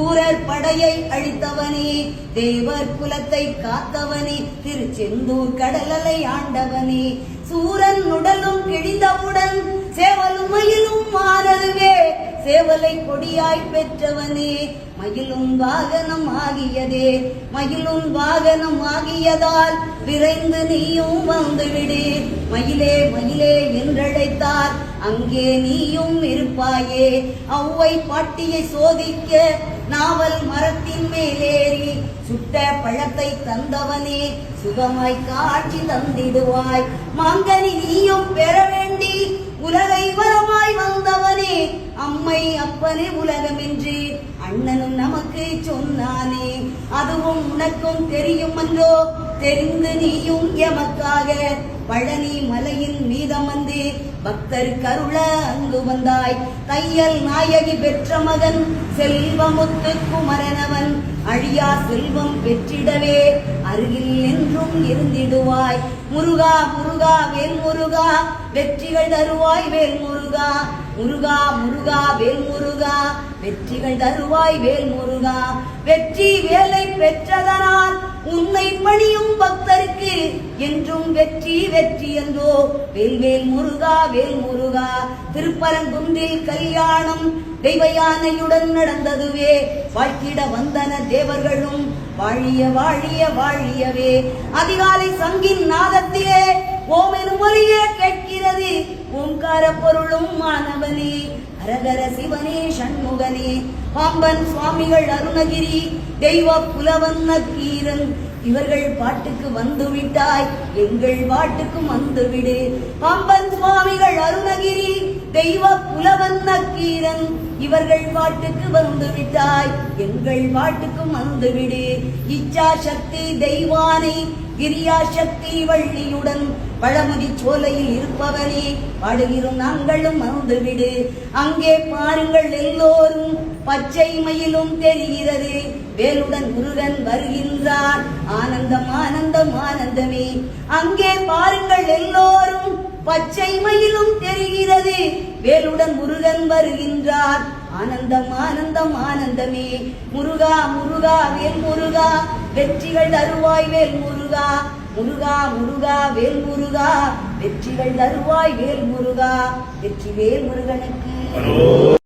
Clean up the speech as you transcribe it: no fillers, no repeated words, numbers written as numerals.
சூரர் படையை அழித்தவனே, தேவர் குலத்தை காத்தவனே, திருச்செந்தூர் கடலலை ஆண்டவனே, சூரன் உடலும் கிழிந்தவுடன் சேவலும் மயிலும் மாறவே, சேவலை கொடியாய் பெற்றவனே, மயிலும் வாகனம் ஆகியதே, மயிலும் வாகனம் ஆகியதால் விரைந்து நீயும் வந்துவிடு, மயிலே மயிலே என்றழைத்தார் அங்கே நீயும் இருப்பாயே. ஔவை பாட்டியை சோதிக்க நாவல் மரத்தின் மேலேறி சுட்ட பழத்தை தந்தவனே, சுகமாய் காட்சி தந்திடுவாய். மாங்கனி நீயும் பெற வேண்டி உலகை வரமாய் வந்தவனே, அம்மை அப்பனே உலகமென்று அண்ணனும் நமக்கு சொன்னானே, அதுவும் உனக்கும் தெரியும் அன்றோ, தெரிந்து நீயும் எமக்காக பழனி மலையின் மீதமந்து பக்தர் கருள அங்கு வந்தாய். தையல் நாயகி பெற்ற மகன் செல்வமுத்து குமரனவன் அழியா செல்வம் பெற்றிடவே அருகில் என்றும் இருந்திடுவாய். முருகா முருகா வேல் முருகா, வெற்றிகள் தருவாய் வேல் முருகா, முருகா முருகா வேல் முருகா, வெற்றிகள் தருவாய் வேல் முருகா. வெற்றி வேலை பெற்றதனால் உன்னை பணியும் பக்தருக்கு என்றும் வெற்றி வெற்றி என்றோ, வேல்வேல் முருகா வேல் முருகா. திருப்பரங்குன்றில் கல்யாணம் தெய்வ யானையுடன் நடந்ததுவே, வாழ்த்திட வந்தன தேவர்களும் வாழிய வாழிய வாழியவே. அதிகாலை சங்கின் நாதத்திலே ஓம் எனும் ஒலியே கேட்கிறது, ஓம்கார பொருளும் மாணவனே, ஹரஹர சிவனே சண்முகனே. பாம்பன் சுவாமிகள் அருணகிரி, தெய்வ புலவன் நக்கீரன், இவர்கள் பாட்டுக்கு வந்து விட்டாய், எங்கள் பாட்டுக்கும் வந்துவிடு. பாம்பன் சுவாமிகள் அருணகிரி, தெய்வ புலவன் நக்கீரன், இவர்கள் பாட்டுக்கு வந்து விட்டாய், எங்கள் பாட்டுக்கும் வந்துவிடு. இச்சா சக்தி தெய்வானை, கிரியா சக்தி வள்ளியுடன் பழமுதி சோலையில் இருப்பவனே, பாடுகிறோம் நாங்களும் வந்துவிடு. அங்கே பாருங்கள் எல்லோரும் பச்சை மயிலும் தெரிகிறது, வேலுடன் முருகன் வருகின்றார், ஆனந்தம் ஆனந்தம் ஆனந்தமே. அங்கே பாருங்கள் எல்லோரும் பச்சை மயிலும் தெரிகிறது, வேலுடன் முருகன் வருகின்றார், ஆனந்தம் ஆனந்தம் ஆனந்தமே. முருகா முருகா வேல் முருகா, வெற்றிகள் தருவாய் வேல் முருகா, முருகா முருகா வேல் முருகா, வெற்றிகள் தருவாய் வேல் முருகா. வெற்றி வேல் முருகனுக்கு.